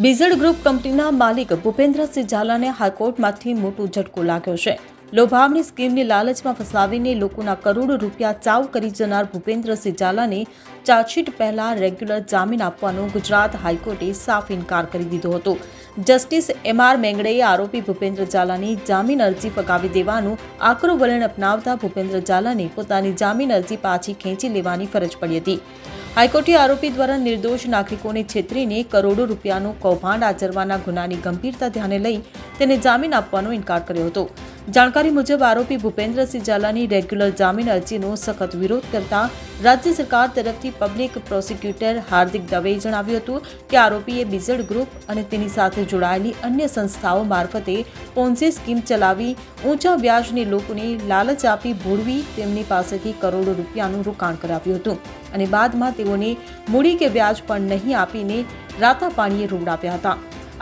BZ group કંપનીના માલિક ભૂપેન્દ્રસિંહ ઝાલાને હાઈકોર્ટમાંથી મોટો ઝટકો લાગ્યો છે. લોભામણી સ્કીમની લાલચમાં ફસાવીને લોકોના કરોડો રૂપિયા ચાવ કરી જનાર ભૂપેન્દ્રસિંહ ઝાલાને ચાર્જશીટ પહેલા રેગ્યુલર જામીન આપવાનો ગુજરાત હાઈકોર્ટે સાફ ઇનકાર કરી દીધો હતો. જસ્ટિસ એમ.આર. મેંગડેએ આરોપી ભૂપેન્દ્ર ઝાલાની જામીન અરજી ફગાવી દેવાનું આકરું વલણ અપનાવતા ભૂપેન્દ્ર ઝાલાને પોતાની જામીન અરજી પાછી ખેંચી લેવાની ફરજ પડી હતી. હાઈકોર્ટે આરોપી દ્વારા નિર્દોષ નાગરિકોને છેતરીને કરોડો રૂપિયાનું કૌભાંડ આચરવાના ગુનાની ગંભીરતા ધ્યાને લઈ તેને જામીન આપવાનો ઇનકાર કર્યો હતો. જાણકારી મુજબ આરોપી ભૂપેન્દ્રસિંહ ઝાલાની રેગ્યુલર જામીન અરજીનો સખત વિરોધ કરતા રાજ્ય સરકાર તરફથી પબ્લિક પ્રોસિક્યુટર હાર્દિક દવેએ જણાવ્યું હતું કે આરોપીએ બીઝેડ ગ્રુપ અને તેની સાથે જોડાયેલી અન્ય સંસ્થાઓ મારફતે પોન્ઝી સ્કીમ ચલાવી ઊંચા વ્યાજની લોકોને લાલચ આપી ભોળવી તેમની પાસેથી કરોડો રૂપિયાનું રોકાણ કરાવ્યું હતું અને બાદમાં તેઓને મૂડી કે વ્યાજ પણ નહીં આપીને રાતા પાણીએ રોવડાવ્યા હતા.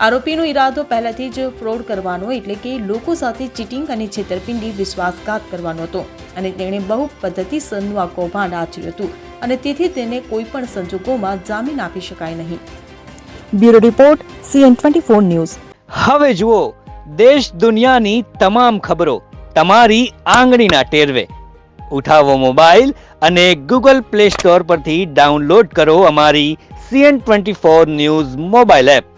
આરોપીનો ઈરાદો પહેલાથી જ ફ્રોડ કરવાનો એટલે કે લોકો સાથે ચીટિંગ અને છેતરપિંડી વિશ્વાસઘાત કરવાનો હતો અને તેણે બહુ પદ્ધતિસરનું આ કૌભાંડ આચર્યું હતું અને તેથી તેને કોઈ પણ સંજોગોમાં જામીન આપી શકાય નહીં. Bureau report CN24 news. હવે જુઓ દેશ દુનિયાની તમામ ખબરો તમારી આંગળીના ટેરવે. ઉઠાવો મોબાઈલ અને Google Play Store પરથી ડાઉનલોડ કરો અમારી CN24 ન્યૂઝ મોબાઈલ એપ.